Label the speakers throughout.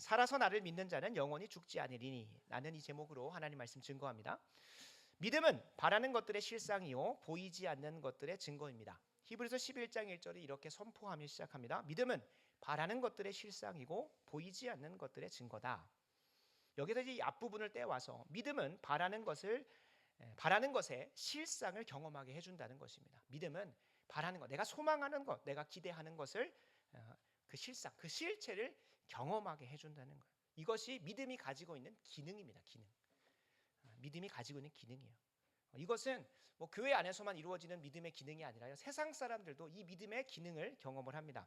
Speaker 1: 살아서 나를 믿는 자는 영원히 죽지 않으리니. 라는 이 제목으로 하나님 말씀 증거합니다. 믿음은 바라는 것들의 실상이요 보이지 않는 것들의 증거입니다. 히브리서 11장 1절이 이렇게 선포하며 시작합니다. 믿음은 바라는 것들의 실상이고 보이지 않는 것들의 증거다. 여기서 이 앞부분을 떼와서 믿음은 바라는 것의 실상을 경험하게 해준다는 것입니다. 믿음은 바라는 것, 내가 소망하는 것, 내가 기대하는 것을 그 실상, 그 실체를 경험하게 해준다는 거예요. 이것이 믿음이 가지고 있는 기능입니다. 기능. 믿음이 가지고 있는 기능이에요. 이것은 뭐 교회 안에서만 이루어지는 믿음의 기능이 아니라 세상 사람들도 이 믿음의 기능을 경험을 합니다.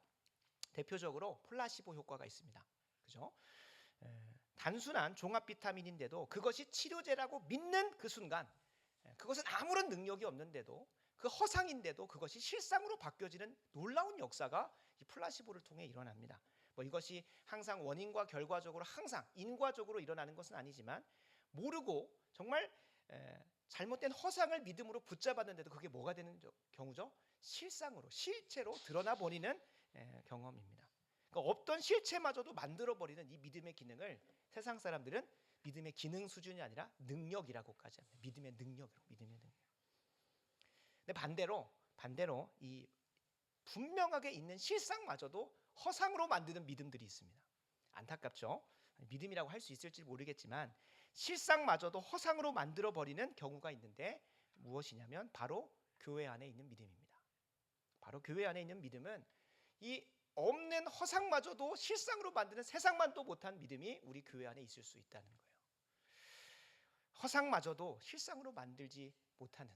Speaker 1: 대표적으로 플라시보 효과가 있습니다. 그죠? 단순한 종합 비타민인데도 그것이 치료제라고 믿는 그 순간, 그것은 아무런 능력이 없는데도 그 허상인데도 그것이 실상으로 바뀌어지는 놀라운 역사가 이 플라시보를 통해 일어납니다. 뭐 이것이 항상 원인과 결과적으로 항상 인과적으로 일어나는 것은 아니지만 모르고 정말 잘못된 허상을 믿음으로 붙잡았는데도 그게 뭐가 되는 경우죠? 실상으로 실체로 드러나 버리는 경험입니다. 그러니까 없던 실체마저도 만들어버리는 이 믿음의 기능을 세상 사람들은 믿음의 기능 수준이 아니라 능력이라고까지 합니다. 믿음의 능력으로, 믿음의 능력. 근데 반대로 이 분명하게 있는 실상마저도 허상으로 만드는 믿음들이 있습니다. 안타깝죠? 믿음이라고 할 수 있을지 모르겠지만 실상마저도 허상으로 만들어버리는 경우가 있는데 무엇이냐면 바로 교회 안에 있는 믿음입니다. 바로 교회 안에 있는 믿음은 이 없는 허상마저도 실상으로 만드는 세상만 또 못한 믿음이 우리 교회 안에 있을 수 있다는 거예요. 허상마저도 실상으로 만들지 못하는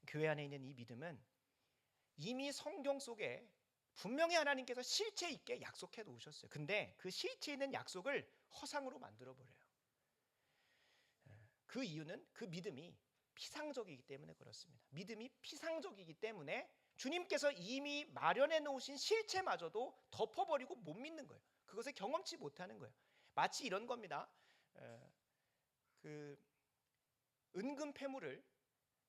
Speaker 1: 교회 안에 있는 이 믿음은 이미 성경 속에 분명히 하나님께서 실체 있게 약속해 놓으셨어요. 근데 그 실체 있는 약속을 허상으로 만들어 버려요. 그 이유는 그 믿음이 피상적이기 때문에 그렇습니다. 믿음이 피상적이기 때문에 주님께서 이미 마련해 놓으신 실체마저도 덮어버리고 못 믿는 거예요. 그것을 경험치 못하는 거예요. 마치 이런 겁니다. 그 은금 패물을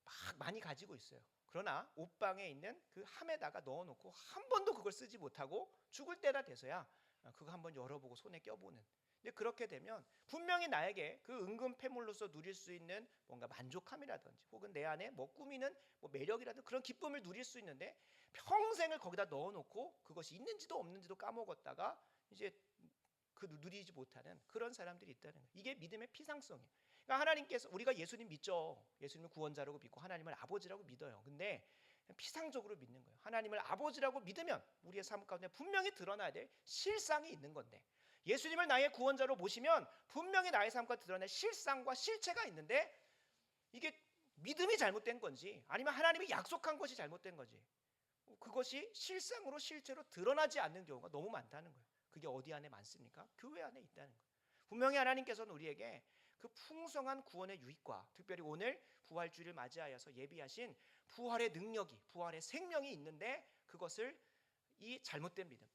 Speaker 1: 막 많이 가지고 있어요. 그러나 옷방에 있는 그 함에다가 넣어놓고 한 번도 그걸 쓰지 못하고 죽을 때나 돼서야 그거 한번 열어보고 손에 껴보는. 근데 그렇게 되면 분명히 나에게 그 은금 패물로서 누릴 수 있는 뭔가 만족함이라든지 혹은 내 안에 뭐 꾸미는 뭐 매력이라든지 그런 기쁨을 누릴 수 있는데 평생을 거기다 넣어놓고 그것이 있는지도 없는지도 까먹었다가 이제 그 누리지 못하는 그런 사람들이 있다는 거예요. 이게 믿음의 피상성이에요. 그러니까 하나님께서 우리가 예수님 믿죠. 예수님을 구원자라고 믿고 하나님을 아버지라고 믿어요. 근데 피상적으로 믿는 거예요. 하나님을 아버지라고 믿으면 우리의 삶 가운데 분명히 드러나야 될 실상이 있는 건데 예수님을 나의 구원자로 모시면 분명히 나의 삶과 드러낼 실상과 실체가 있는데 이게 믿음이 잘못된 건지 아니면 하나님이 약속한 것이 잘못된 건지 그것이 실상으로 실체로 드러나지 않는 경우가 너무 많다는 거예요. 그게 어디 안에 많습니까? 교회 안에 있다는 거예요. 분명히 하나님께서는 우리에게 그 풍성한 구원의 유익과 특별히 오늘 부활주일을 맞이하여서 예비하신 부활의 능력이 부활의 생명이 있는데 그것을 이 잘못된 믿음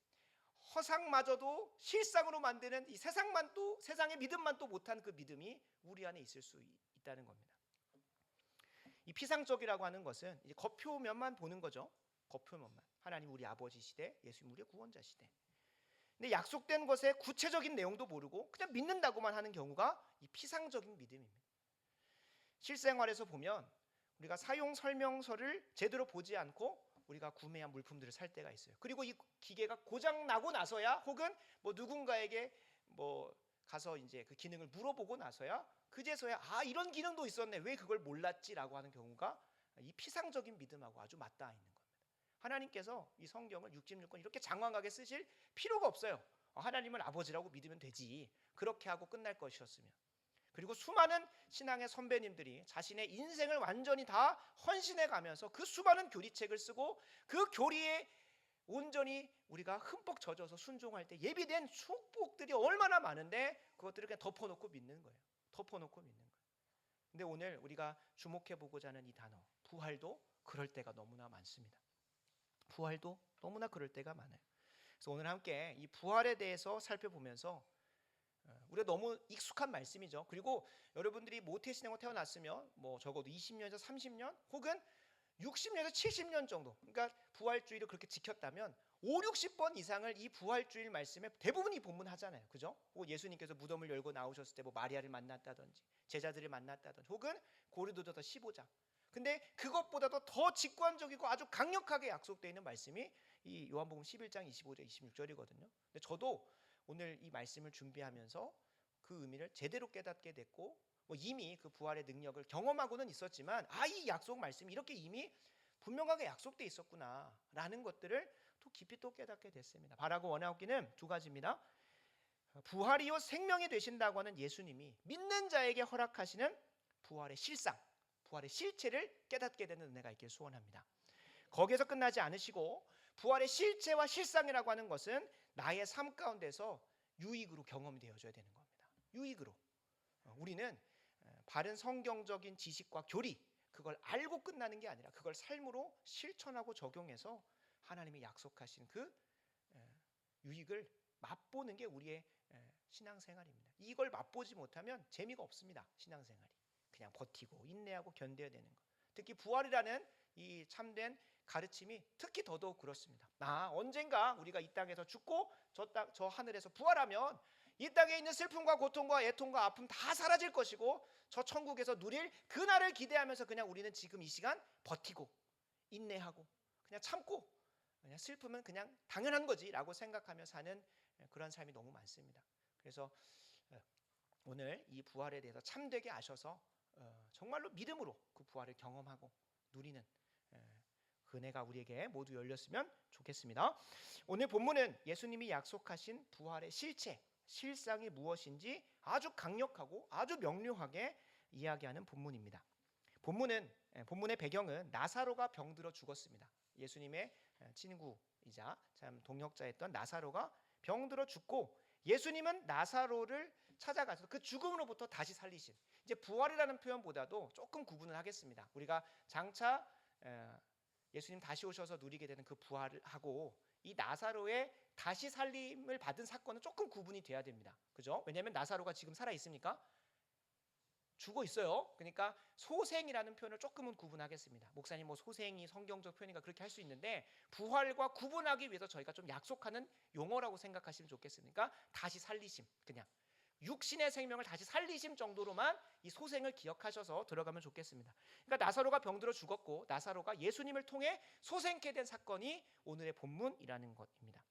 Speaker 1: 허상마저도 실상으로 만드는 이 세상의 믿음만 또 못한 그 믿음이 우리 안에 있을 수 있다는 겁니다. 이 피상적이라고 하는 것은 이제 겉표면만 보는 거죠. 겉표면만. 하나님 우리 아버지시대, 예수님 우리의 구원자시대. 근데 약속된 것의 구체적인 내용도 모르고 그냥 믿는다고만 하는 경우가 이 피상적인 믿음입니다. 실생활에서 보면 우리가 사용 설명서를 제대로 보지 않고 우리가 구매한 물품들을 살 때가 있어요. 그리고 이 기계가 고장 나고 나서야 혹은 뭐 누군가에게 뭐 가서 이제 그 기능을 물어보고 나서야 그제서야 아 이런 기능도 있었네 왜 그걸 몰랐지라고 하는 경우가 이 피상적인 믿음하고 아주 맞닿아 있는 겁니다. 하나님께서 이 성경을 66권 이렇게 장황하게 쓰실 필요가 없어요. 하나님을 아버지라고 믿으면 되지 그렇게 하고 끝날 것이었으면. 그리고 수많은 신앙의 선배님들이 자신의 인생을 완전히 다 헌신해 가면서 그 수많은 교리책을 쓰고 그 교리에 온전히 우리가 흠뻑 젖어서 순종할 때 예비된 축복들이 얼마나 많은데 그것들을 그냥 덮어놓고 믿는 거예요. 덮어놓고 믿는 거예요. 근데 오늘 우리가 주목해 보고자 하는 이 단어 부활도 그럴 때가 너무나 많습니다. 부활도 너무나 그럴 때가 많아요. 그래서 오늘 함께 이 부활에 대해서 살펴보면서 우리가 너무 익숙한 말씀이죠. 그리고 여러분들이 모태신앙으로 태어났으면 뭐 적어도 20년에서 30년 혹은 60년에서 70년 정도 그러니까 부활주의를 그렇게 지켰다면 5, 60번 이상을 이 부활주일 말씀에 대부분이 본문하잖아요. 그죠? 예수님께서 무덤을 열고 나오셨을 때 뭐 마리아를 만났다든지 제자들을 만났다든지 혹은 고린도전서 15장. 근데 그것보다도 더 직관적이고 아주 강력하게 약속되어 있는 말씀이 이 요한복음 11장 25절 26절이거든요. 근데 저도 오늘 이 말씀을 준비하면서 그 의미를 제대로 깨닫게 됐고 뭐 이미 그 부활의 능력을 경험하고는 있었지만 이 약속 말씀이 이렇게 이미 분명하게 약속되어 있었구나라는 것들을 또 깊이 또 깨닫게 됐습니다. 바라고 원하옵기는 두 가지입니다. 부활이요 생명이 되신다고 하는 예수님이 믿는 자에게 허락하시는 부활의 실상, 부활의 실체를 깨닫게 되는 은혜가 있길 소원합니다. 거기에서 끝나지 않으시고 부활의 실체와 실상이라고 하는 것은 나의 삶 가운데서 유익으로 경험이 되어져야 되는 겁니다. 유익으로. 우리는 바른 성경적인 지식과 교리 그걸 알고 끝나는 게 아니라 그걸 삶으로 실천하고 적용해서 하나님이 약속하신 그 유익을 맛보는 게 우리의 신앙생활입니다. 이걸 맛보지 못하면 재미가 없습니다. 신앙생활이. 그냥 버티고 인내하고 견뎌야 되는 것. 특히 부활이라는 이 참된 가르침이 특히 더더욱 그렇습니다. 언젠가 우리가 이 땅에서 죽고 저 하늘에서 부활하면 이 땅에 있는 슬픔과 고통과 애통과 아픔 다 사라질 것이고 저 천국에서 누릴 그날을 기대하면서 그냥 우리는 지금 이 시간 버티고 인내하고 그냥 참고 그냥 슬픔은 그냥 당연한 거지라고 생각하며 사는 그런 삶이 너무 많습니다. 그래서 오늘 이 부활에 대해서 참되게 아셔서 정말로 믿음으로 그 부활을 경험하고 누리는 은혜가 우리에게 모두 열렸으면 좋겠습니다. 오늘 본문은 예수님이 약속하신 부활의 실체, 실상이 무엇인지 아주 강력하고 아주 명료하게 이야기하는 본문입니다. 본문의 배경은 나사로가 병들어 죽었습니다. 예수님의 친구이자 참 동역자였던 나사로가 병들어 죽고 예수님은 나사로를 찾아가서 그 죽음으로부터 다시 살리신 이제 부활이라는 표현보다도 조금 구분을 하겠습니다. 우리가 장차 예수님 다시 오셔서 누리게 되는 그 부활을 하고 이 나사로의 다시 살림을 받은 사건은 조금 구분이 돼야 됩니다. 그죠? 왜냐하면 나사로가 지금 살아 있습니까? 죽어 있어요. 그러니까 소생이라는 표현을 조금은 구분하겠습니다. 목사님 뭐 소생이 성경적 표현인가 그렇게 할 수 있는데 부활과 구분하기 위해서 저희가 좀 약속하는 용어라고 생각하시면 좋겠습니까? 다시 살리심 그냥 육신의 생명을 다시 살리심 정도로만 이 소생을 기억하셔서 들어가면 좋겠습니다. 그러니까 나사로가 병들어 죽었고 나사로가 예수님을 통해 소생케 된 사건이 오늘의 본문이라는 것입니다.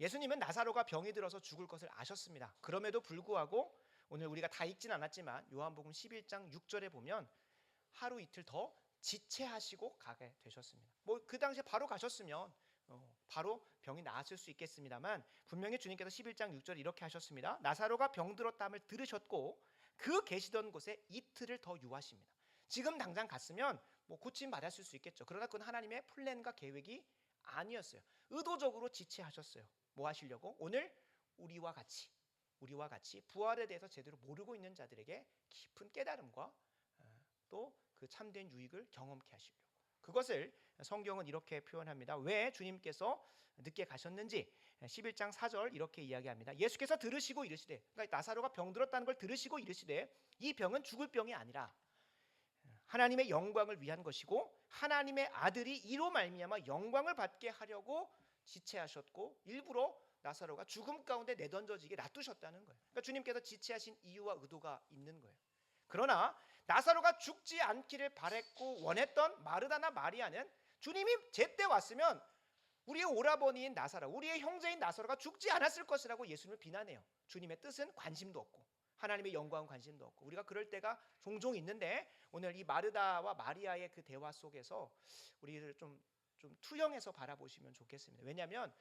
Speaker 1: 예수님은 나사로가 병이 들어서 죽을 것을 아셨습니다. 그럼에도 불구하고 오늘 우리가 다 읽진 않았지만 요한복음 11장 6절에 보면 하루 이틀 더 지체하시고 가게 되셨습니다. 뭐 그 당시에 바로 가셨으면 바로 병이 나았을 수 있겠습니다만 분명히 주님께서 11장 6절 이렇게 하셨습니다. 나사로가 병들었다함을 들으셨고 그 계시던 곳에 이틀을 더 유하십니다. 지금 당장 갔으면 뭐 고침 받았을 수 있겠죠. 그러나 그건 하나님의 플랜과 계획이 아니었어요. 의도적으로 지체하셨어요. 뭐 하시려고? 오늘 우리와 같이 부활에 대해서 제대로 모르고 있는 자들에게 깊은 깨달음과 또 그 참된 유익을 경험케 하시려고. 그것을 성경은 이렇게 표현합니다. 왜 주님께서 늦게 가셨는지 11장 4절 이렇게 이야기합니다. 예수께서 들으시고 이르시되, 그러니까 나사로가 병들었다는 걸 들으시고 이르시되 이 병은 죽을 병이 아니라 하나님의 영광을 위한 것이고 하나님의 아들이 이로 말미암아 영광을 받게 하려고 지체하셨고 일부러 나사로가 죽음 가운데 내던져지게 놔두셨다는 거예요. 그러니까 주님께서 지체하신 이유와 의도가 있는 거예요. 그러나 나사로가 죽지 않기를 바랬고 원했던 마르다나 마리아는 주님이 제때 왔으면 우리의 오라버니인 나사로, 우리의 형제인 나사로가 죽지 않았을 것이라고 예수님을 비난해요. 주님의 뜻은 관심도 없고 하나님의 영광은 관심도 없고 우리가 그럴 때가 종종 있는데 오늘 이 마르다와 마리아의 그 대화 속에서 우리를 좀 투영해서 바라보시면 좋겠습니다. 왜냐하면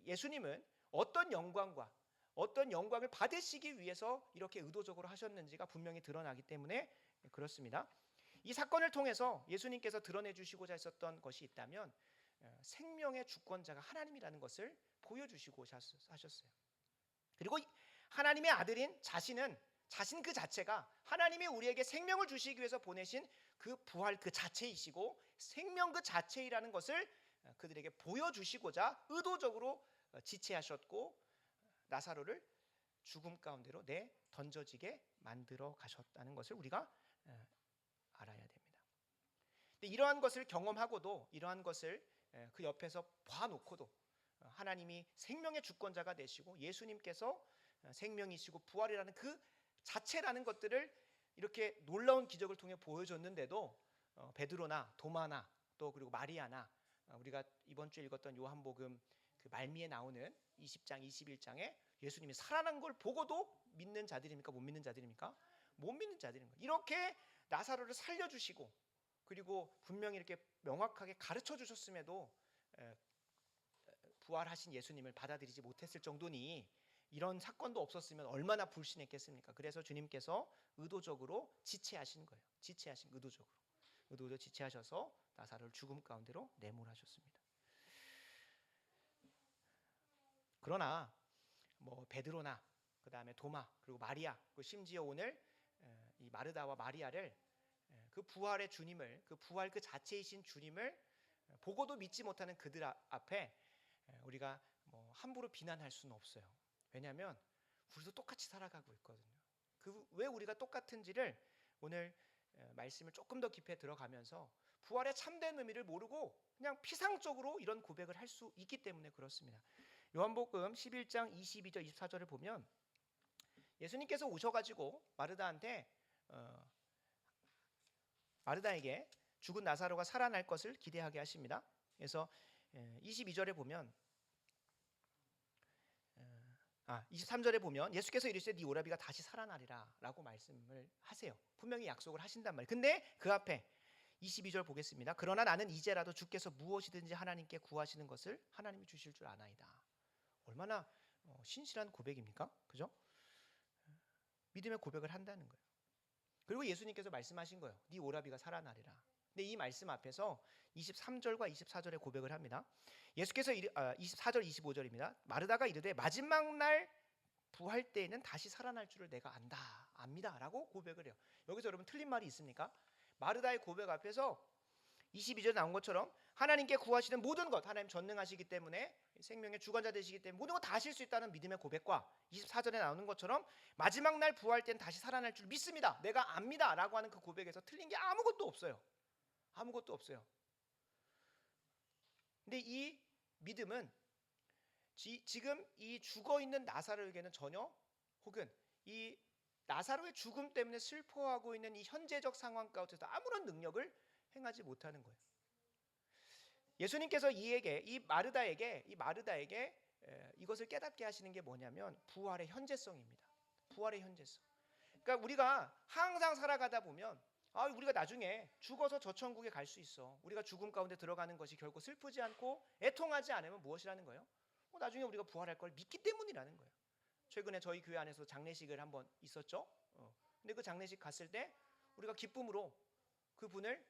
Speaker 1: 예수님은 어떤 영광을 받으시기 위해서 이렇게 의도적으로 하셨는지가 분명히 드러나기 때문에 그렇습니다. 이 사건을 통해서 예수님께서 드러내 주시고자 했었던 것이 있다면 생명의 주권자가 하나님이라는 것을 보여주시고 하셨어요. 그리고 하나님의 아들인 자신 그 자체가 하나님이 우리에게 생명을 주시기 위해서 보내신 그 부활 그 자체이시고 생명 그 자체이라는 것을 그들에게 보여주시고자 의도적으로 지체하셨고 나사로를 죽음 가운데로 던져지게 만들어 가셨다는 것을 우리가 알아야 됩니다. 근데 이러한 것을 경험하고도 이러한 것을 그 옆에서 봐놓고도 하나님이 생명의 주권자가 되시고 예수님께서 생명이시고 부활이라는 그 자체라는 것들을 이렇게 놀라운 기적을 통해 보여줬는데도 베드로나 도마나 또 그리고 마리아나 우리가 이번 주에 읽었던 요한복음 그 말미에 나오는 20장 21장에 예수님이 살아난 걸 보고도 믿는 자들입니까? 못 믿는 자들입니까? 못 믿는 자들인 거예요. 이렇게 나사로를 살려주시고 그리고 분명히 이렇게 명확하게 가르쳐 주셨음에도 부활하신 예수님을 받아들이지 못했을 정도니 이런 사건도 없었으면 얼마나 불신했겠습니까? 그래서 주님께서 의도적으로 지체하신 거예요. 의도적으로 지체하셔서 나사로를 죽음 가운데로 내몰아셨습니다. 그러나 뭐 베드로나 그 다음에 도마 그리고 마리아 그리고 심지어 오늘 이 마르다와 마리아를 그 부활의 주님을 그 부활 그 자체이신 주님을 보고도 믿지 못하는 그들 앞에 우리가 뭐 함부로 비난할 수는 없어요. 왜냐하면 우리도 똑같이 살아가고 있거든요. 그 왜 우리가 똑같은지를 오늘 말씀을 조금 더 깊이 들어가면서 부활의 참된 의미를 모르고 그냥 피상적으로 이런 고백을 할 수 있기 때문에 그렇습니다. 요한복음 11장 22절 24절을 보면 예수님께서 오셔가지고 마르다에게 죽은 나사로가 살아날 것을 기대하게 하십니다. 그래서 22절에 보면 23절에 보면 예수께서 이르시되 네 오라비가 다시 살아나리라 라고 말씀을 하세요. 분명히 약속을 하신단 말이에요. 근데 그 앞에 22절 보겠습니다. 그러나 나는 이제라도 주께서 무엇이든지 하나님께 구하시는 것을 하나님이 주실 줄 아나이다. 얼마나 신실한 고백입니까? 그죠? 믿음의 고백을 한다는 거예요. 그리고 예수님께서 말씀하신 거예요. 네 오라비가 살아나리라. 근데 이 말씀 앞에서 23절과 24절의 고백을 합니다. 예수께서 24절 25절입니다. 마르다가 이르되 마지막 날 부활 때에는 다시 살아날 줄을 내가 압니다 라고 고백을 해요. 여기서 여러분 틀린 말이 있습니까? 마르다의 고백 앞에서 22절에 나온 것처럼 하나님께 구하시는 모든 것 하나님 전능하시기 때문에 생명의 주관자 되시기 때문에 모든 것 다 하실 수 있다는 믿음의 고백과 24절에 나오는 것처럼 마지막 날 부활 때는 다시 살아날 줄 믿습니다. 내가 압니다 라고 하는 그 고백에서 틀린 게 아무것도 없어요. 근데 이 믿음은 지금 이 죽어있는 나사로에게는 전혀 혹은 이 나사로의 죽음 때문에 슬퍼하고 있는 이 현재적 상황 가운데서 아무런 능력을 행하지 못하는 거예요. 예수님께서 이 마르다에게 이것을 깨닫게 하시는 게 뭐냐면 부활의 현재성입니다. 부활의 현재성. 그러니까 우리가 항상 살아가다 보면 우리가 나중에 죽어서 저 천국에 갈 수 있어. 우리가 죽음 가운데 들어가는 것이 결코 슬프지 않고 애통하지 않으면 무엇이라는 거예요? 나중에 우리가 부활할 걸 믿기 때문이라는 거예요. 최근에 저희 교회 안에서 장례식을 한번 있었죠. 근데 그 장례식 갔을 때 우리가 기쁨으로 그분을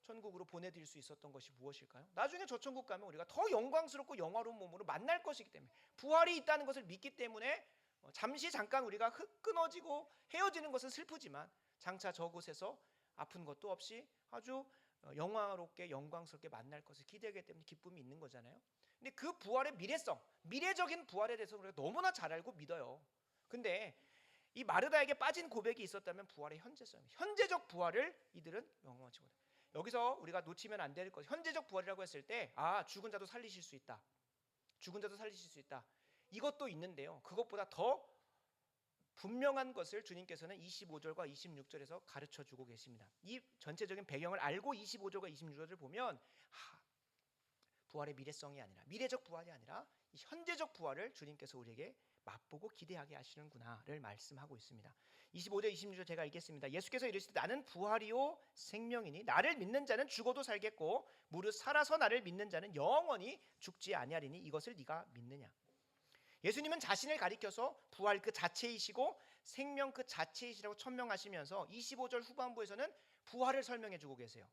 Speaker 1: 천국으로 보내드릴 수 있었던 것이 무엇일까요? 나중에 저 천국 가면 우리가 더 영광스럽고 영화로운 몸으로 만날 것이기 때문에 부활이 있다는 것을 믿기 때문에 잠깐 우리가 끊어지고 헤어지는 것은 슬프지만 장차 저곳에서 아픈 것도 없이 아주 영화롭게 영광스럽게 만날 것을 기대하기 때문에 기쁨이 있는 거잖아요. 근데 그 부활의 미래적인 부활에 대해서 우리가 너무나 잘 알고 믿어요. 근데 이 마르다에게 빠진 고백이 있었다면 부활의 현재적 부활을 이들은 경험하지 못해요. 여기서 우리가 놓치면 안 될 것, 현재적 부활이라고 했을 때 죽은 자도 살리실 수 있다. 이것도 있는데요. 그것보다 더 분명한 것을 주님께서는 25절과 26절에서 가르쳐주고 계십니다. 이 전체적인 배경을 알고 25절과 26절을 보면 부활의 미래적 부활이 아니라 이 현재적 부활을 주님께서 우리에게 맛보고 기대하게 하시는구나를 말씀하고 있습니다. 25절 26절 제가 읽겠습니다. 예수께서 이르시되 나는 부활이요 생명이니 나를 믿는 자는 죽어도 살겠고 무릇 살아서 나를 믿는 자는 영원히 죽지 아니하리니 이것을 네가 믿느냐. 예수님은 자신을 가리켜서 부활 그 자체이시고 생명 그 자체이시라고 천명하시면서 25절 후반부에서는 부활을 설명해 주고 계세요.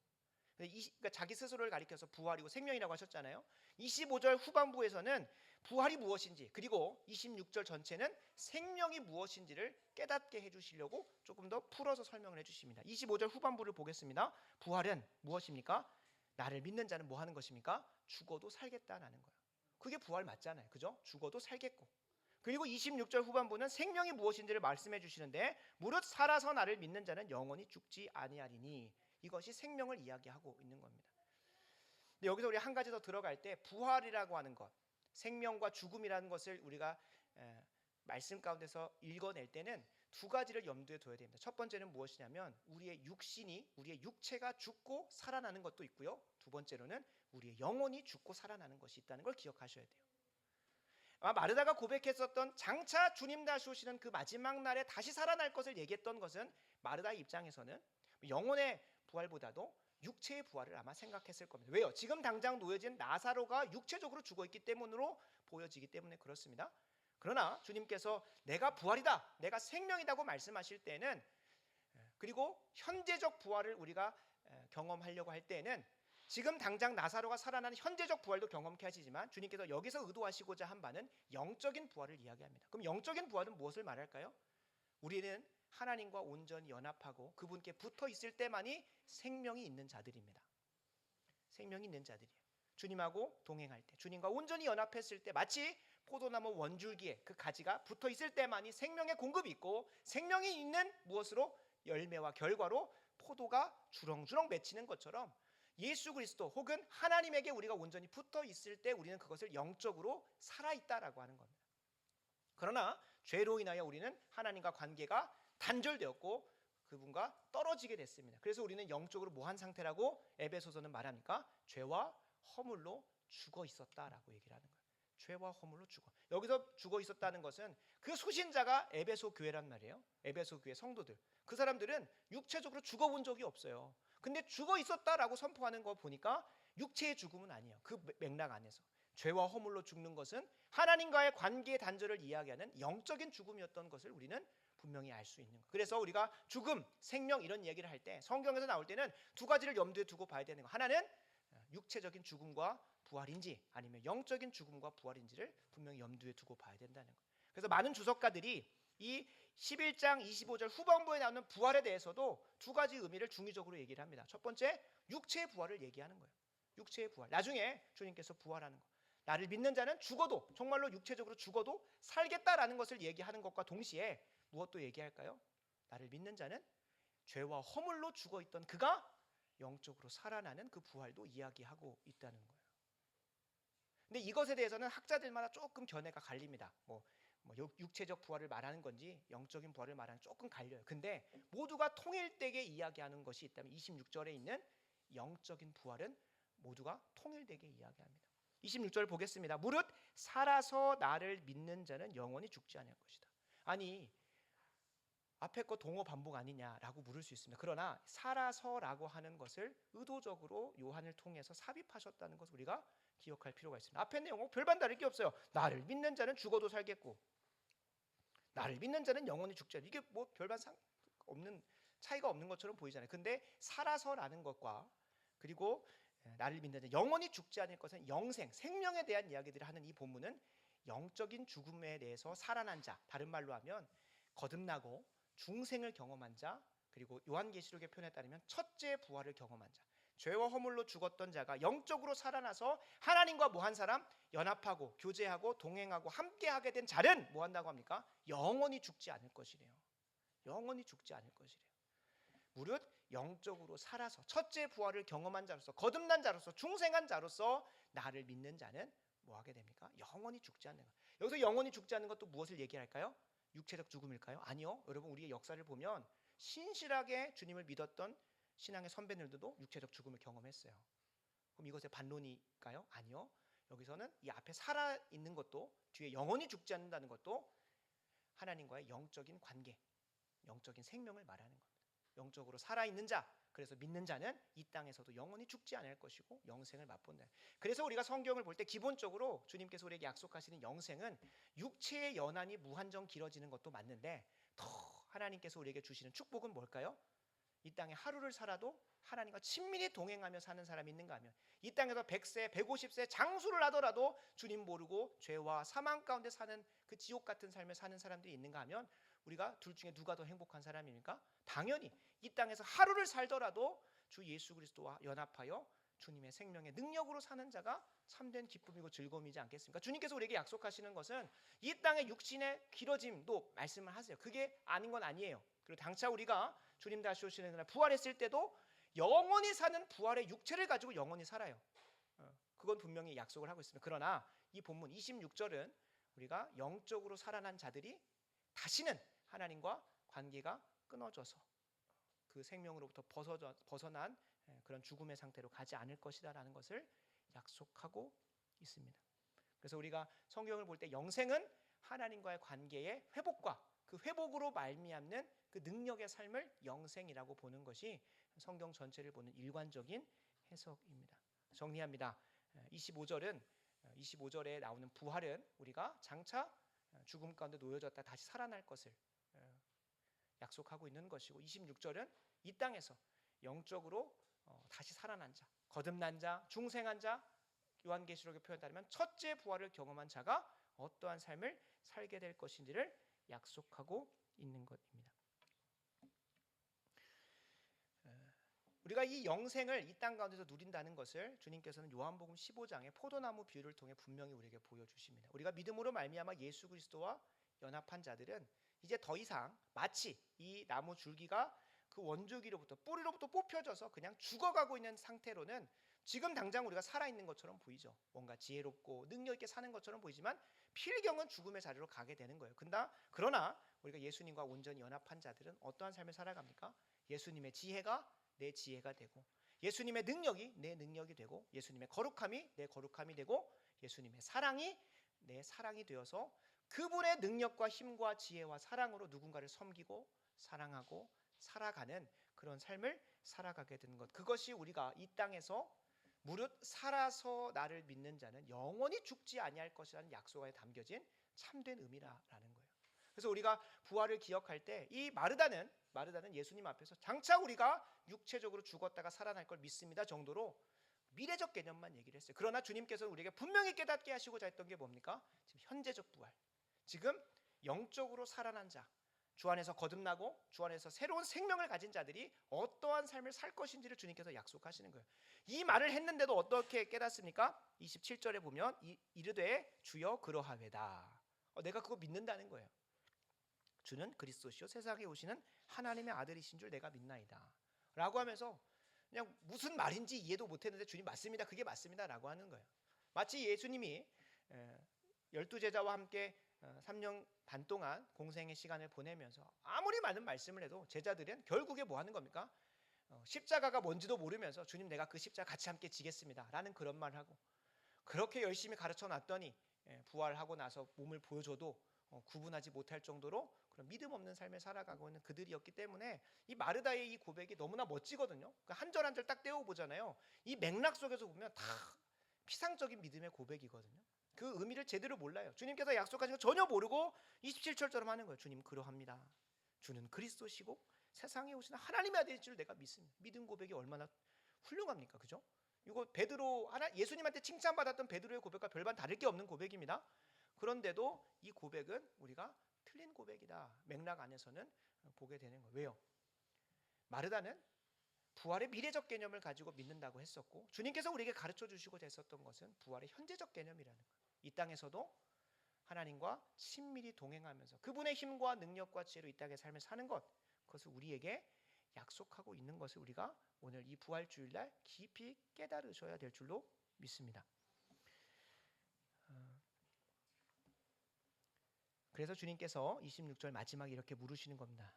Speaker 1: 그러니까 자기 스스로를 가리켜서 부활이고 생명이라고 하셨잖아요. 25절 후반부에서는 부활이 무엇인지 그리고 26절 전체는 생명이 무엇인지를 깨닫게 해주시려고 조금 더 풀어서 설명을 해주십니다. 25절 후반부를 보겠습니다. 부활은 무엇입니까? 나를 믿는 자는 뭐 하는 것입니까? 죽어도 살겠다는 거예요. 그게 부활 맞잖아요. 그죠? 죽어도 살겠고. 그리고 26절 후반부는 생명이 무엇인지를 말씀해 주시는데 무릇 살아서 나를 믿는 자는 영원히 죽지 아니하리니 이것이 생명을 이야기하고 있는 겁니다. 근데 여기서 우리 한 가지 더 들어갈 때 부활이라고 하는 것, 생명과 죽음이라는 것을 우리가 말씀 가운데서 읽어낼 때는 두 가지를 염두에 둬야 됩니다. 첫 번째는 무엇이냐면 우리의 육신이, 우리의 육체가 죽고 살아나는 것도 있고요. 두 번째로는 우리의 영혼이 죽고 살아나는 것이 있다는 걸 기억하셔야 돼요. 아마 마르다가 고백했었던 장차 주님 다시 오시는 그 마지막 날에 다시 살아날 것을 얘기했던 것은 마르다의 입장에서는 영혼의 부활보다도 육체의 부활을 아마 생각했을 겁니다. 왜요? 지금 당장 놓여진 나사로가 육체적으로 죽어 있기 때문으로 보여지기 때문에 그렇습니다. 그러나 주님께서 내가 부활이다, 내가 생명이다고 말씀하실 때는, 그리고 현재적 부활을 우리가 경험하려고 할 때는 지금 당장 나사로가 살아나는 현재적 부활도 경험케 하시지만 주님께서 여기서 의도하시고자 한 바는 영적인 부활을 이야기합니다. 그럼 영적인 부활은 무엇을 말할까요? 우리는 하나님과 온전히 연합하고 그분께 붙어 있을 때만이 생명이 있는 자들입니다. 생명이 있는 자들이에요. 주님하고 동행할 때, 주님과 온전히 연합했을 때 마치 포도나무 원줄기에 그 가지가 붙어 있을 때만이 생명의 공급이 있고, 생명이 있는 무엇으로? 열매와 결과로 포도가 주렁주렁 맺히는 것처럼 예수 그리스도 혹은 하나님에게 우리가 온전히 붙어 있을 때 우리는 그것을 영적으로 살아있다라고 하는 겁니다. 그러나 죄로 인하여 우리는 하나님과 관계가 단절되었고 그분과 떨어지게 됐습니다. 그래서 우리는 영적으로 뭐한 상태라고 에베소서는 말합니까? 죄와 허물로 죽어 있었다라고 얘기를 하는 거예요. 죄와 허물로 죽어. 여기서 죽어 있었다는 것은 그 수신자가 에베소 교회란 말이에요. 에베소 교회 성도들. 그 사람들은 육체적으로 죽어본 적이 없어요. 근데 죽어 있었다라고 선포하는 거 보니까 육체의 죽음은 아니에요. 그 맥락 안에서 죄와 허물로 죽는 것은 하나님과의 관계의 단절을 이야기하는 영적인 죽음이었던 것을 우리는 분명히 알 수 있는 거예요. 그래서 우리가 죽음, 생명 이런 얘기를 할 때 성경에서 나올 때는 두 가지를 염두에 두고 봐야 되는 거. 하나는 육체적인 죽음과 부활인지 아니면 영적인 죽음과 부활인지를 분명히 염두에 두고 봐야 된다는 거예요. 그래서 많은 주석가들이 이 11장 25절 후반부에 나오는 부활에 대해서도 두 가지 의미를 중의적으로 얘기를 합니다. 첫 번째, 육체의 부활을 얘기하는 거예요. 육체의 부활. 나중에 주님께서 부활하는 거. 나를 믿는 자는 죽어도, 정말로 육체적으로 죽어도 살겠다라는 것을 얘기하는 것과 동시에 무엇도 얘기할까요? 나를 믿는 자는 죄와 허물로 죽어 있던 그가 영적으로 살아나는 그 부활도 이야기하고 있다는 거예요. 근데 이것에 대해서는 학자들마다 조금 견해가 갈립니다. 뭐 육체적 부활을 말하는 건지 영적인 부활을 말하는 조금 갈려요. 근데 모두가 통일되게 이야기하는 것이 있다면 26절에 있는 영적인 부활은 모두가 통일되게 이야기합니다. 26절 보겠습니다. 무릇 살아서 나를 믿는 자는 영원히 죽지 않을 것이다. 아니, 앞에 거 동어 반복 아니냐라고 물을 수 있습니다. 그러나 살아서라고 하는 것을 의도적으로 요한을 통해서 삽입하셨다는 것을 우리가 기억할 필요가 있습니다. 앞에 내용은 별반 다를 게 없어요. 나를 믿는 자는 죽어도 살겠고 나를 믿는 자는 영원히 죽지 않을. 이게 뭐 별반 없는 차이가 없는 것처럼 보이잖아요. 근데 살아서라는 것과 그리고 나를 믿는 자 영원히 죽지 않을 것은 영생, 생명에 대한 이야기들을 하는 이 본문은 영적인 죽음에 대해서 살아난 자, 다른 말로 하면 거듭나고 중생을 경험한 자, 그리고 요한계시록의 표현에 따르면 첫째 부활을 경험한 자, 죄와 허물로 죽었던 자가 영적으로 살아나서 하나님과 뭐한 사람? 연합하고 교제하고 동행하고 함께하게 된 자는 뭐 한다고 합니까? 영원히 죽지 않을 것이래요. 영원히 죽지 않을 것이래요. 무릇 영적으로 살아서 첫째 부활을 경험한 자로서 거듭난 자로서 중생한 자로서 나를 믿는 자는 뭐 하게 됩니까? 영원히 죽지 않는 것. 여기서 영원히 죽지 않는 것도 무엇을 얘기할까요? 육체적 죽음일까요? 아니요. 여러분 우리의 역사를 보면 신실하게 주님을 믿었던 신앙의 선배들도 육체적 죽음을 경험했어요. 그럼 이것의 반론일까요? 아니요. 여기서는 이 앞에 살아있는 것도 뒤에 영원히 죽지 않는다는 것도 하나님과의 영적인 관계, 영적인 생명을 말하는 겁니다. 영적으로 살아있는 자, 그래서 믿는 자는 이 땅에서도 영원히 죽지 않을 것이고 영생을 맛본다. 그래서 우리가 성경을 볼 때 기본적으로 주님께서 우리에게 약속하시는 영생은 육체의 연한이 무한정 길어지는 것도 맞는데 더 하나님께서 우리에게 주시는 축복은 뭘까요? 이 땅에 하루를 살아도 하나님과 친밀히 동행하며 사는 사람이 있는가 하면 이 땅에서 100세, 150세 장수를 하더라도 주님 모르고 죄와 사망 가운데 사는 그 지옥 같은 삶을 사는 사람들이 있는가 하면 우리가 둘 중에 누가 더 행복한 사람입니까? 당연히 이 땅에서 하루를 살더라도 주 예수 그리스도와 연합하여 주님의 생명의 능력으로 사는 자가 참된 기쁨이고 즐거움이지 않겠습니까? 주님께서 우리에게 약속하시는 것은 이 땅의 육신의 길어짐도 말씀을 하세요. 그게 아닌 건 아니에요. 그리고 당차 우리가 주님 다시 오시는 날 부활했을 때도 영원히 사는 부활의 육체를 가지고 영원히 살아요. 그건 분명히 약속을 하고 있습니다. 그러나 이 본문 26절은 우리가 영적으로 살아난 자들이 다시는 하나님과 관계가 끊어져서 그 생명으로부터 벗어난 그런 죽음의 상태로 가지 않을 것이다라는 것을 약속하고 있습니다. 그래서 우리가 성경을 볼 때 영생은 하나님과의 관계의 회복과 그 회복으로 말미암는 그 능력의 삶을 영생이라고 보는 것이 성경 전체를 보는 일관적인 해석입니다. 정리합니다. 25절에 나오는 부활은 우리가 장차 죽음 가운데 놓여졌다 다시 살아날 것을 약속하고 있는 것이고, 26절은 이 땅에서 영적으로 다시 살아난 자, 거듭난 자, 중생한 자, 요한계시록에 표현 따르면 첫째 부활을 경험한 자가 어떠한 삶을 살게 될 것인지를 약속하고 있는 것입니다. 우리가 이 영생을 이 땅 가운데서 누린다는 것을 주님께서는 요한복음 15장의 포도나무 비유를 통해 분명히 우리에게 보여주십니다. 우리가 믿음으로 말미암아 예수 그리스도와 연합한 자들은 이제 더 이상 마치 이 나무 줄기가 그 원조기로부터 뿌리로부터 뽑혀져서 그냥 죽어가고 있는 상태로는 지금 당장 우리가 살아있는 것처럼 보이죠. 뭔가 지혜롭고 능력 있게 사는 것처럼 보이지만 필경은 죽음의 자리로 가게 되는 거예요. 그러나 우리가 예수님과 온전히 연합한 자들은 어떠한 삶을 살아갑니까? 예수님의 지혜가 내 지혜가 되고, 예수님의 능력이 내 능력이 되고, 예수님의 거룩함이 내 거룩함이 되고, 예수님의 사랑이 내 사랑이 되어서 그분의 능력과 힘과 지혜와 사랑으로 누군가를 섬기고 사랑하고 살아가는 그런 삶을 살아가게 되는 것, 그것이 우리가 이 땅에서 무릇 살아서 나를 믿는 자는 영원히 죽지 아니할 것이라는 약속에 담겨진 참된 의미라는 거예요. 그래서 우리가 부활을 기억할 때 이 마르다는 예수님 앞에서 장차 우리가 육체적으로 죽었다가 살아날 걸 믿습니다 정도로 미래적 개념만 얘기를 했어요. 그러나 주님께서는 우리에게 분명히 깨닫게 하시고자 했던 게 뭡니까? 지금 현재적 부활, 지금 영적으로 살아난 자, 주 안에서 거듭나고 주 안에서 새로운 생명을 가진 자들이 어떠한 삶을 살 것인지를 주님께서 약속하시는 거예요. 이 말을 했는데도 어떻게 깨닫습니까? 27절에 보면 이르되 주여 그러하외다. 내가 그거 믿는다는 거예요. 주는 그리스도시요 세상에 오시는 하나님의 아들이신 줄 내가 믿나이다 라고 하면서 그냥 무슨 말인지 이해도 못했는데 주님 맞습니다, 그게 맞습니다 라고 하는 거예요. 마치 예수님이 12제자와 함께 3년 반 동안 공생의 시간을 보내면서 아무리 많은 말씀을 해도 제자들은 결국에 뭐 하는 겁니까? 십자가가 뭔지도 모르면서 주님 내가 그 십자가 같이 함께 지겠습니다 라는 그런 말을 하고, 그렇게 열심히 가르쳐 놨더니 부활하고 나서 몸을 보여줘도 구분하지 못할 정도로 그런 믿음 없는 삶을 살아가고 있는 그들이었기 때문에 이 마르다의 이 고백이 너무나 멋지거든요. 한 절 한 절 딱 떼어보잖아요. 이 맥락 속에서 보면 다 피상적인 믿음의 고백이거든요. 그 의미를 제대로 몰라요. 주님께서 약속하신 거 전혀 모르고 27절처럼 하는 거예요. 주님 그러합니다. 주는 그리스도시고 세상에 오시는 하나님의 아들인 줄 내가 믿습니다. 믿음 고백이 얼마나 훌륭합니까? 그죠? 이거 예수님한테 칭찬받았던 베드로의 고백과 별반 다를 게 없는 고백입니다. 그런데도 이 고백은 우리가 틀린 고백이다, 맥락 안에서는 보게 되는 거예요. 왜요? 마르다는 부활의 미래적 개념을 가지고 믿는다고 했었고, 주님께서 우리에게 가르쳐 주시고자 했었던 것은 부활의 현재적 개념이라는 거예요. 이 땅에서도 하나님과 친밀히 동행하면서 그분의 힘과 능력과 지혜로 이 땅의 삶을 사는 것, 그것을 우리에게 약속하고 있는 것을 우리가 오늘 이 부활주일날 깊이 깨달으셔야 될 줄로 믿습니다. 그래서 주님께서 26절 마지막에 이렇게 물으시는 겁니다.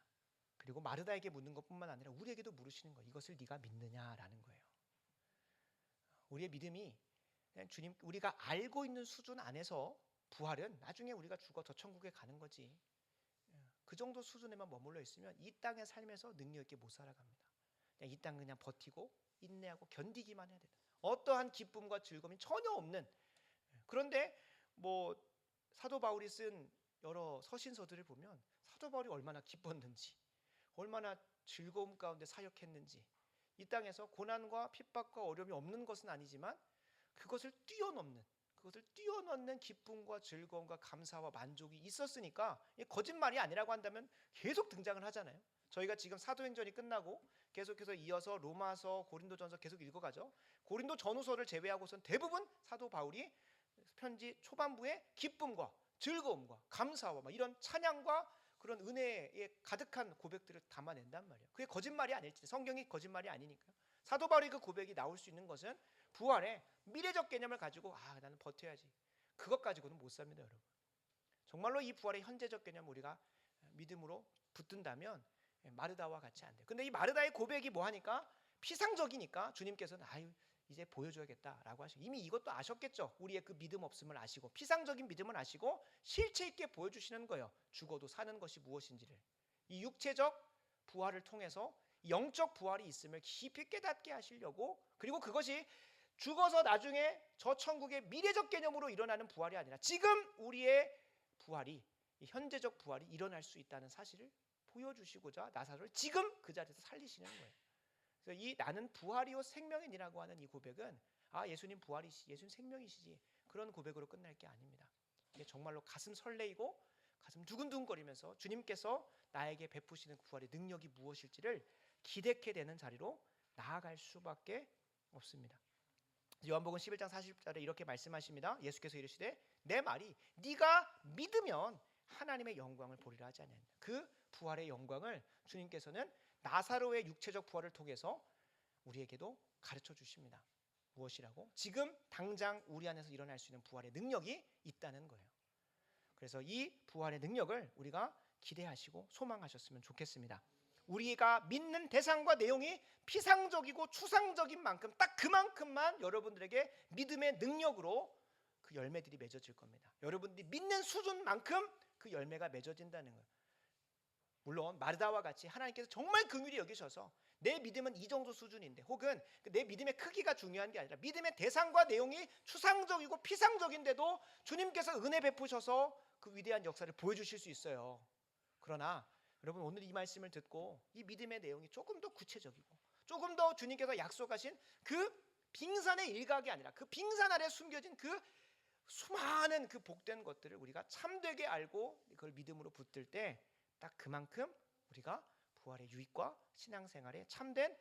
Speaker 1: 그리고 마르다에게 묻는 것뿐만 아니라 우리에게도 물으시는 거예요. 이것을 네가 믿느냐라는 거예요. 우리의 믿음이 그냥 우리가 알고 있는 수준 안에서 부활은 나중에 우리가 죽어 저 천국에 가는 거지, 그 정도 수준에만 머물러 있으면 이 땅의 삶에서 능력 있게 못 살아갑니다. 그냥 이 땅 그냥 버티고 인내하고 견디기만 해야 된다. 어떠한 기쁨과 즐거움이 전혀 없는. 그런데 뭐 사도 바울이 쓴 여러 서신서들을 보면 사도 바울이 얼마나 기뻤는지, 얼마나 즐거움 가운데 사역했는지, 이 땅에서 고난과 핍박과 어려움이 없는 것은 아니지만 그것을 뛰어넘는 기쁨과 즐거움과 감사와 만족이 있었으니까, 거짓말이 아니라고 한다면 계속 등장을 하잖아요. 저희가 지금 사도행전이 끝나고 계속해서 이어서 로마서, 고린도전서 계속 읽어가죠. 고린도 전후서를 제외하고선 대부분 사도 바울이 편지 초반부에 기쁨과 즐거움과 감사와 이런 찬양과 그런 은혜에 가득한 고백들을 담아낸단 말이에요. 그게 거짓말이 아닐지, 성경이 거짓말이 아니니까요. 사도 바울의 그 고백이 나올 수 있는 것은 부활의 미래적 개념을 가지고 나는 버텨야지, 그것 가지고는 못 삽니다, 여러분. 정말로 이 부활의 현재적 개념을 우리가 믿음으로 붙든다면 마르다와 같이 안 돼요. 근데 이 마르다의 고백이 뭐 하니까 피상적이니까 주님께서는 이제 보여줘야겠다라고 하시고, 이미 이것도 아셨겠죠. 우리의 그 믿음 없음을 아시고 피상적인 믿음을 아시고 실체 있게 보여주시는 거예요. 죽어도 사는 것이 무엇인지를. 이 육체적 부활을 통해서 영적 부활이 있음을 깊이 깨닫게 하시려고, 그리고 그것이 죽어서 나중에 저 천국의 미래적 개념으로 일어나는 부활이 아니라 지금 우리의 부활이, 이 현재적 부활이 일어날 수 있다는 사실을 보여주시고자 나사로를 지금 그 자리에서 살리시는 거예요. 그래서 이 나는 부활이요 생명이니라고 하는 이 고백은 예수님 부활이시, 예수님 생명이시지, 그런 고백으로 끝날 게 아닙니다. 이게 정말로 가슴 설레이고 가슴 두근두근거리면서 주님께서 나에게 베푸시는 부활의 능력이 무엇일지를 기대케 되는 자리로 나아갈 수밖에 없습니다. 요한복음 11장 40절에 이렇게 말씀하십니다. 예수께서 이르시되 내 말이 네가 믿으면 하나님의 영광을 보리라 하지 않느냐. 그 부활의 영광을 주님께서는 나사로의 육체적 부활을 통해서 우리에게도 가르쳐 주십니다. 무엇이라고? 지금 당장 우리 안에서 일어날 수 있는 부활의 능력이 있다는 거예요. 그래서 이 부활의 능력을 우리가 기대하시고 소망하셨으면 좋겠습니다. 우리가 믿는 대상과 내용이 피상적이고 추상적인 만큼 딱 그만큼만 여러분들에게 믿음의 능력으로 그 열매들이 맺어질 겁니다. 여러분들이 믿는 수준만큼 그 열매가 맺어진다는 거예요. 물론 마르다와 같이 하나님께서 정말 긍휼히 여기셔서 내 믿음은 이 정도 수준인데, 혹은 내 믿음의 크기가 중요한 게 아니라 믿음의 대상과 내용이 추상적이고 피상적인데도 주님께서 은혜 베푸셔서 그 위대한 역사를 보여주실 수 있어요. 그러나 여러분, 오늘 이 말씀을 듣고 이 믿음의 내용이 조금 더 구체적이고 조금 더 주님께서 약속하신 그 빙산의 일각이 아니라 그 빙산 아래 숨겨진 그 수많은 그 복된 것들을 우리가 참되게 알고 그걸 믿음으로 붙들 때 딱 그만큼 우리가 부활의 유익과 신앙생활의 참된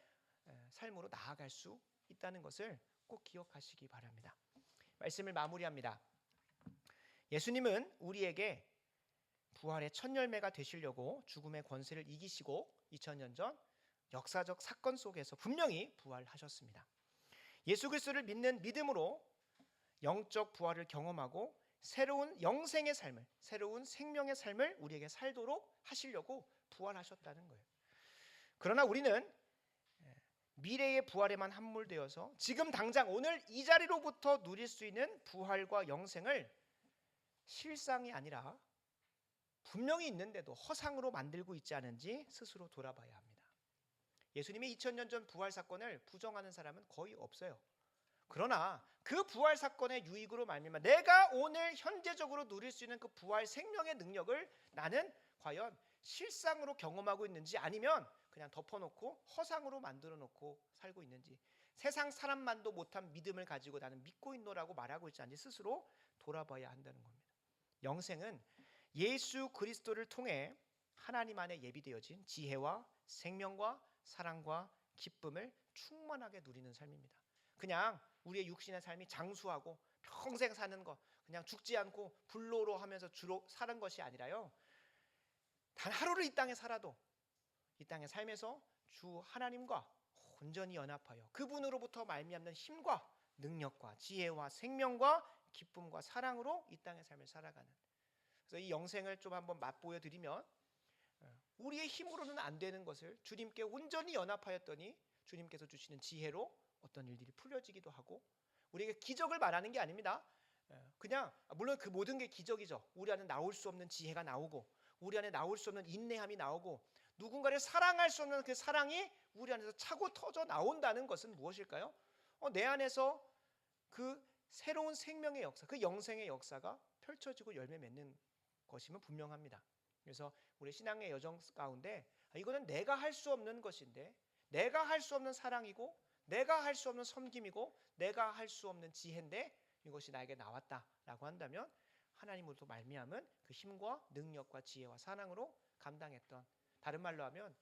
Speaker 1: 삶으로 나아갈 수 있다는 것을 꼭 기억하시기 바랍니다. 말씀을 마무리합니다. 예수님은 우리에게 부활의 첫 열매가 되시려고 죽음의 권세를 이기시고 2000년 전 역사적 사건 속에서 분명히 부활하셨습니다. 예수 그리스도를 믿는 믿음으로 영적 부활을 경험하고 새로운 영생의 삶을, 새로운 생명의 삶을 우리에게 살도록 하시려고 부활하셨다는 거예요. 그러나 우리는 미래의 부활에만 함몰되어서 지금 당장 오늘 이 자리로부터 누릴 수 있는 부활과 영생을 실상이 아니라 분명히 있는데도 허상으로 만들고 있지 않은지 스스로 돌아봐야 합니다. 예수님의 2000년 전 부활 사건을 부정하는 사람은 거의 없어요. 그러나 그 부활 사건의 유익으로 말미암아 내가 오늘 현재적으로 누릴 수 있는 그 부활 생명의 능력을 나는 과연 실상으로 경험하고 있는지, 아니면 그냥 덮어놓고 허상으로 만들어 놓고 살고 있는지, 세상 사람만도 못한 믿음을 가지고 나는 믿고 있노라고 말하고 있지 않은지 스스로 돌아봐야 한다는 겁니다. 영생은 예수 그리스도를 통해 하나님 안에 예비되어진 지혜와 생명과 사랑과 기쁨을 충만하게 누리는 삶입니다. 그냥 우리의 육신의 삶이 장수하고 평생 사는 것, 그냥 죽지 않고 불로로 하면서 주로 사는 것이 아니라요, 단 하루를 이 땅에 살아도 이 땅의 삶에서 주 하나님과 온전히 연합하여 그분으로부터 말미암는 힘과 능력과 지혜와 생명과 기쁨과 사랑으로 이 땅의 삶을 살아가는, 그래서 이 영생을 좀 한번 맛보여 드리면, 우리의 힘으로는 안 되는 것을 주님께 온전히 연합하였더니 주님께서 주시는 지혜로 어떤 일들이 풀려지기도 하고, 우리에게 기적을 말하는 게 아닙니다. 그냥 물론 그 모든 게 기적이죠. 우리 안에 나올 수 없는 지혜가 나오고, 우리 안에 나올 수 없는 인내함이 나오고, 누군가를 사랑할 수 없는 그 사랑이 우리 안에서 차고 터져 나온다는 것은 무엇일까요? 내 안에서 그 새로운 생명의 역사, 그 영생의 역사가 펼쳐지고 열매 맺는 것이면 분명합니다. 그래서 우리 신앙의 여정 가운데 이거는 내가 할 수 없는 것인데, 내가 할 수 없는 사랑이고, 내가 할 수 없는 섬김이고, 내가 할 수 없는 지혜인데 이것이 나에게 나왔다라고 한다면 하나님으로부터 말미암은 그 힘과 능력과 지혜와 사랑으로 감당했던, 다른 말로 하면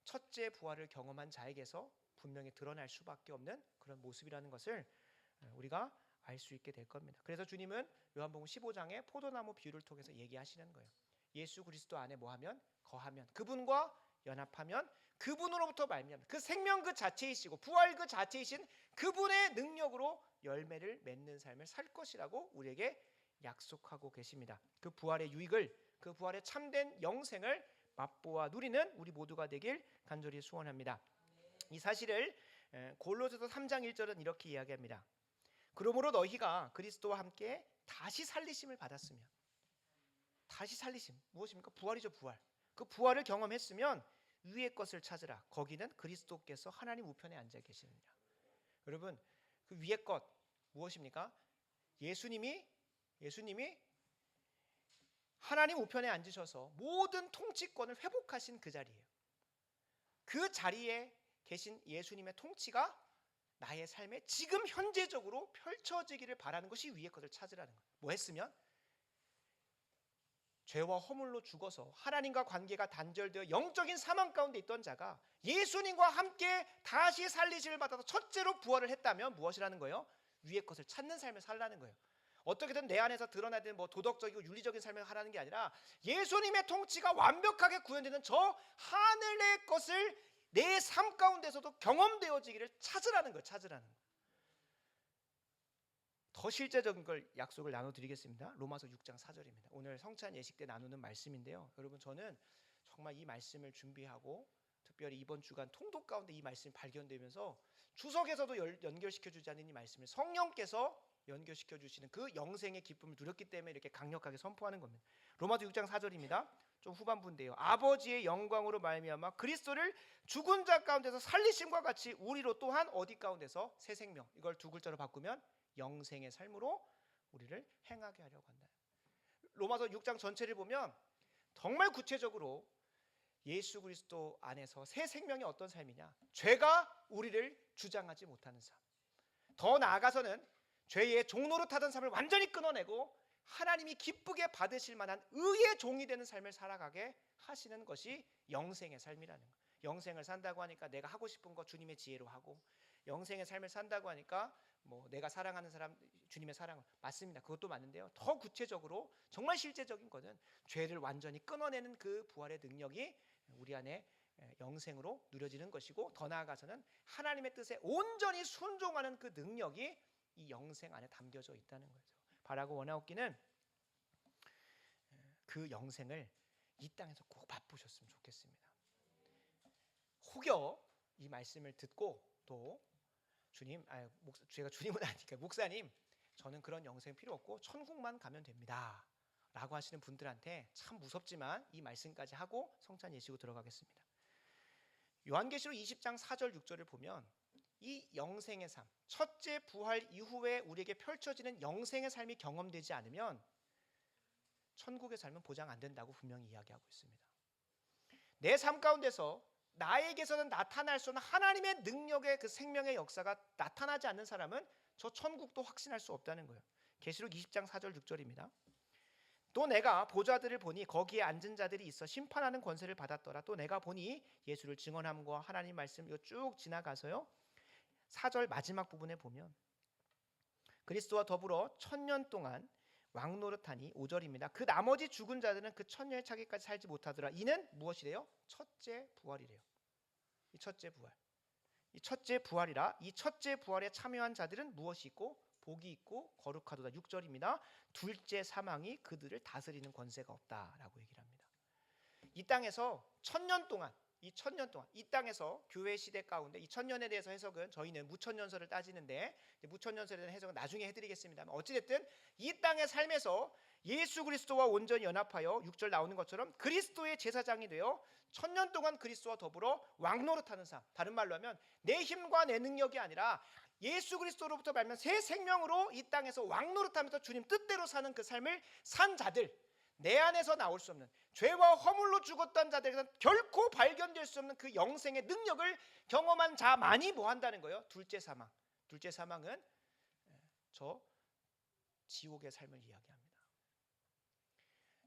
Speaker 1: 첫째 부활을 경험한 자에게서 분명히 드러날 수밖에 없는 그런 모습이라는 것을 우리가 알 수 있게 될 겁니다. 그래서 주님은 요한복음 15장의 포도나무 비유를 통해서 얘기하시는 거예요. 예수 그리스도 안에 뭐하면? 거하면, 그분과 연합하면 그분으로부터 말미암아 그 생명 그 자체이시고 부활 그 자체이신 그분의 능력으로 열매를 맺는 삶을 살 것이라고 우리에게 약속하고 계십니다. 그 부활의 유익을, 그 부활의 참된 영생을 맛보아 누리는 우리 모두가 되길 간절히 소원합니다. 이 사실을 골로새서 3장 1절은 이렇게 이야기합니다. 그러므로 너희가 그리스도와 함께 다시 살리심을 받았으면, 다시 살리심 무엇입니까? 부활이죠. 부활. 그 부활을 경험했으면 위의 것을 찾으라. 거기는 그리스도께서 하나님 우편에 앉아 계시느니라. 여러분, 그 위의 것 무엇입니까? 예수님이 하나님 우편에 앉으셔서 모든 통치권을 회복하신 그 자리예요. 그 자리에 계신 예수님의 통치가 나의 삶에 지금 현재적으로 펼쳐지기를 바라는 것이 위의 것을 찾으라는 거예요. 뭐 했으면? 죄와 허물로 죽어서 하나님과 관계가 단절되어 영적인 사망 가운데 있던 자가 예수님과 함께 다시 살리심을 받아서 첫째로 부활을 했다면 무엇이라는 거예요? 위의 것을 찾는 삶을 살라는 거예요. 어떻게든 내 안에서 드러나야 되는 도덕적이고 윤리적인 삶을 하라는 게 아니라 예수님의 통치가 완벽하게 구현되는 저 하늘의 것을 내 삶 가운데서도 경험되어지기를 찾으라는 거예요. 찾으라는 거예요. 더 실제적인 걸 약속을 나눠드리겠습니다. 로마서 6장 4절입니다. 오늘 성찬 예식 때 나누는 말씀인데요. 여러분, 저는 정말 이 말씀을 준비하고 특별히 이번 주간 통독 가운데 이 말씀이 발견되면서 주석에서도 연결시켜주지 않는 이 말씀을 성령께서 연결시켜 주시는 그 영생의 기쁨을 누렸기 때문에 이렇게 강력하게 선포하는 겁니다. 로마서 6장 4절입니다. 좀 후반부인데요. 아버지의 영광으로 말미암아 그리스도를 죽은 자 가운데서 살리심과 같이 우리로 또한 어디 가운데서 새 생명, 이걸 두 글자로 바꾸면 영생의 삶으로 우리를 행하게 하려고 한다. 로마서 6장 전체를 보면 정말 구체적으로 예수 그리스도 안에서 새 생명이 어떤 삶이냐? 죄가 우리를 주장하지 못하는 삶. 더 나아가서는 죄의 종노릇하던 삶을 완전히 끊어내고 하나님이 기쁘게 받으실 만한 의의 종이 되는 삶을 살아가게 하시는 것이 영생의 삶이라는 거예요. 영생을 산다고 하니까 내가 하고 싶은 거 주님의 지혜로 하고, 영생의 삶을 산다고 하니까 뭐 내가 사랑하는 사람 주님의 사랑을, 맞습니다. 그것도 맞는데요. 더 구체적으로 정말 실제적인 것은 죄를 완전히 끊어내는 그 부활의 능력이 우리 안에 영생으로 누려지는 것이고, 더 나아가서는 하나님의 뜻에 온전히 순종하는 그 능력이 이 영생 안에 담겨져 있다는 거죠. 바라고 원하옵기는 그 영생을 이 땅에서 꼭 맛보셨으면 좋겠습니다. 혹여 이 말씀을 듣고 또 제가 주님은 아니니까 목사님, 저는 그런 영생 필요 없고 천국만 가면 됩니다 라고 하시는 분들한테 참 무섭지만 이 말씀까지 하고 성찬 예식으로 들어가겠습니다. 요한계시록 20장 4절 6절을 보면 이 영생의 삶, 첫째 부활 이후에 우리에게 펼쳐지는 영생의 삶이 경험되지 않으면 천국의 삶은 보장 안 된다고 분명히 이야기하고 있습니다. 내 삶 가운데서 나에게서는 나타날 수 없는 하나님의 능력의 그 생명의 역사가 나타나지 않는 사람은 저 천국도 확신할 수 없다는 거예요. 계시록 20장 4절 6절입니다. 또 내가 보좌들을 보니 거기에 앉은 자들이 있어 심판하는 권세를 받았더라. 또 내가 보니 예수를 증언함과 하나님 말씀, 이거 쭉 지나가서요 4절 마지막 부분에 보면 그리스도와 더불어 1000년 동안 왕노릇하니 5절입니다. 그 나머지 죽은 자들은 그 천년의 차기까지 살지 못하더라. 이는 무엇이래요? 첫째 부활이래요. 이 첫째 부활. 이 첫째 부활이라 이 첫째 부활에 참여한 자들은 무엇이 있고 복이 있고 거룩하도다. 6절입니다. 둘째 사망이 그들을 다스리는 권세가 없다라고 얘기를 합니다. 이 땅에서 1000년 동안 이 땅에서 교회 시대 가운데 이 천년에 대해서 해석은 저희는 무천년설을 따지는데 무천년설에 대한 해석은 나중에 해드리겠습니다만, 어찌됐든 이 땅의 삶에서 예수 그리스도와 온전히 연합하여 6절 나오는 것처럼 그리스도의 제사장이 되어 1000년 동안 그리스도와 더불어 왕노릇하는 삶, 다른 말로 하면 내 힘과 내 능력이 아니라 예수 그리스도로부터 발면 새 생명으로 이 땅에서 왕노릇하면서 주님 뜻대로 사는 그 삶을 산 자들, 내 안에서 나올 수 없는 죄와 허물로 죽었던 자들에게는 결코 발견될 수 없는 그 영생의 능력을 경험한 자만이 뭐 한다는 거예요? 둘째 사망. 둘째 사망은 저 지옥의 삶을 이야기합니다.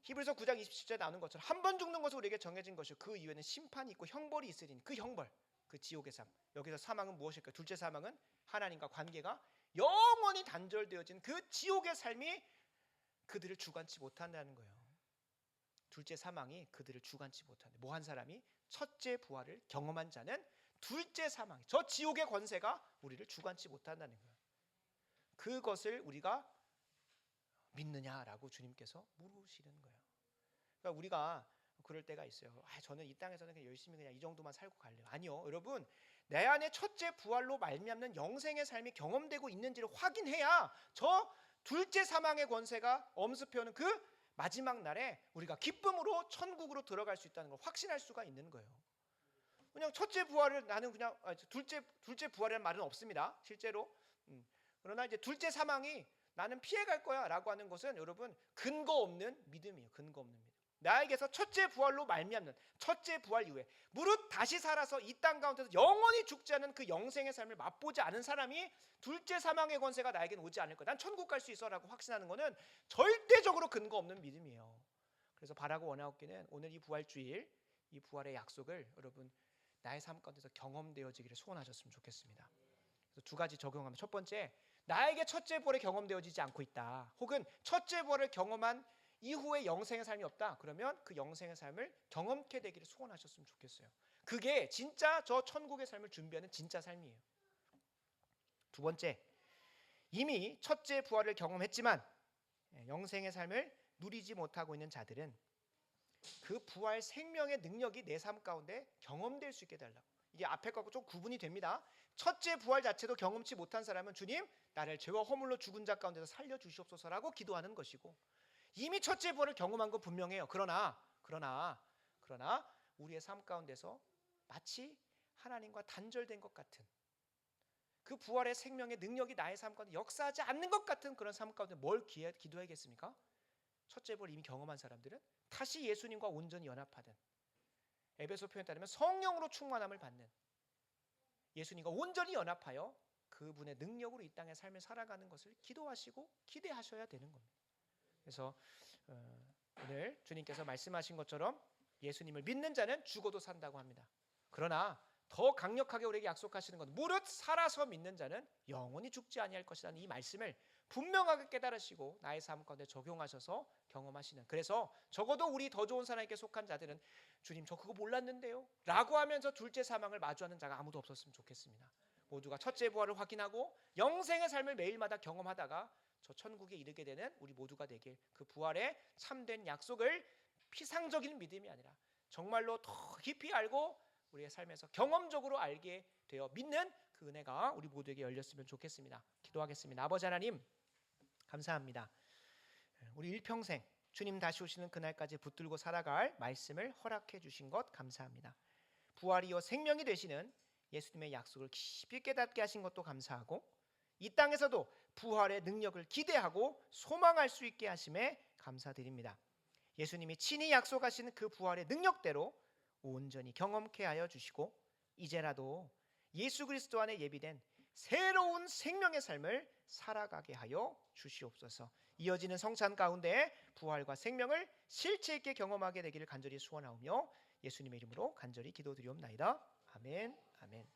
Speaker 1: 히브리서 9장 27절에 나오는 것처럼 한 번 죽는 것은 우리에게 정해진 것이고 그 이후에는 심판이 있고 형벌이 있으리니 그 형벌, 그 지옥의 삶. 여기서 사망은 무엇일까요? 둘째 사망은 하나님과 관계가 영원히 단절되어진 그 지옥의 삶이 그들을 주관치 못한다는 거예요. 둘째 사망이 그들을 주관치 못하는데 뭐 한 사람이? 첫째 부활을 경험한 자는 둘째 사망이, 저 지옥의 권세가 우리를 주관치 못한다는 거예요. 그것을 우리가 믿느냐라고 주님께서 물으시는 거예요. 그러니까 우리가 그럴 때가 있어요. 저는 이 땅에서는 그냥 열심히 그냥 이 정도만 살고 갈래요. 아니요, 여러분, 내 안에 첫째 부활로 말미암는 영생의 삶이 경험되고 있는지를 확인해야 저 둘째 사망의 권세가 엄습해오는 그 마지막 날에 우리가 기쁨으로 천국으로 들어갈 수 있다는 걸 확신할 수가 있는 거예요. 그냥 첫째 부활을 나는 그냥 둘째 부활이라는 말은 없습니다, 실제로. 그러나 이제 둘째 사망이 나는 피해갈 거야라고 하는 것은 여러분 근거 없는 믿음이에요. 근거 없는 믿음. 나에게서 첫째 부활로 말미암는 첫째 부활 이후에 무릇 다시 살아서 이 땅 가운데서 영원히 죽지 않은 그 영생의 삶을 맛보지 않은 사람이 둘째 사망의 권세가 나에게는 오지 않을 거야, 난 천국 갈 수 있어라고 확신하는 것은 절대적으로 근거 없는 믿음이에요. 그래서 바라고 원하옵기는 오늘 이 부활주일, 이 부활의 약속을 여러분 나의 삶 가운데서 경험되어지기를 소원하셨으면 좋겠습니다. 그래서 두 가지 적용하면, 첫 번째, 나에게 첫째 부활이 경험되어지지 않고 있다, 혹은 첫째 부활을 경험한 이후에 영생의 삶이 없다, 그러면 그 영생의 삶을 경험케 되기를 소원하셨으면 좋겠어요. 그게 진짜 저 천국의 삶을 준비하는 진짜 삶이에요. 두 번째, 이미 첫째 부활을 경험했지만 영생의 삶을 누리지 못하고 있는 자들은 그 부활 생명의 능력이 내 삶 가운데 경험될 수 있게 달라고. 이게 앞에 거하고 좀 구분이 됩니다. 첫째 부활 자체도 경험치 못한 사람은 주님, 나를 죄와 허물로 죽은 자 가운데서 살려주시옵소서라고 기도하는 것이고, 이미 첫째 부활을 경험한 건 분명해요. 그러나 우리의 삶 가운데서 마치 하나님과 단절된 것 같은, 그 부활의 생명의 능력이 나의 삶 가운데 역사하지 않는 것 같은 그런 삶 가운데 뭘 기도해야겠습니까? 첫째 부활을 이미 경험한 사람들은 다시 예수님과 온전히 연합하든, 에베소 표현에 따르면 성령으로 충만함을 받는, 예수님과 온전히 연합하여 그분의 능력으로 이 땅의 삶을 살아가는 것을 기도하시고 기대하셔야 되는 겁니다. 그래서 오늘 주님께서 말씀하신 것처럼 예수님을 믿는 자는 죽어도 산다고 합니다. 그러나 더 강력하게 우리에게 약속하시는 건 무릇 살아서 믿는 자는 영원히 죽지 아니할 것이라는 이 말씀을 분명하게 깨달으시고 나의 삶 가운데 적용하셔서 경험하시는, 그래서 적어도 우리 더 좋은 사람에게 속한 자들은 주님 저 그거 몰랐는데요 라고 하면서 둘째 사망을 마주하는 자가 아무도 없었으면 좋겠습니다. 모두가 첫째 부활을 확인하고 영생의 삶을 매일마다 경험하다가 저 천국에 이르게 되는 우리 모두가 되길, 그 부활의 참된 약속을 피상적인 믿음이 아니라 정말로 더 깊이 알고 우리의 삶에서 경험적으로 알게 되어 믿는 그 은혜가 우리 모두에게 열렸으면 좋겠습니다. 기도하겠습니다. 아버지 하나님, 감사합니다. 우리 일평생 주님 다시 오시는 그날까지 붙들고 살아갈 말씀을 허락해 주신 것 감사합니다. 부활이요 생명이 되시는 예수님의 약속을 깊이 깨닫게 하신 것도 감사하고, 이 땅에서도 부활의 능력을 기대하고 소망할 수 있게 하심에 감사드립니다. 예수님이 친히 약속하시는 그 부활의 능력대로 온전히 경험케 하여 주시고, 이제라도 예수 그리스도 안에 예비된 새로운 생명의 삶을 살아가게 하여 주시옵소서. 이어지는 성찬 가운데 부활과 생명을 실체 있게 경험하게 되기를 간절히 소원하오며 예수님의 이름으로 간절히 기도드리옵나이다. 아멘. 아멘.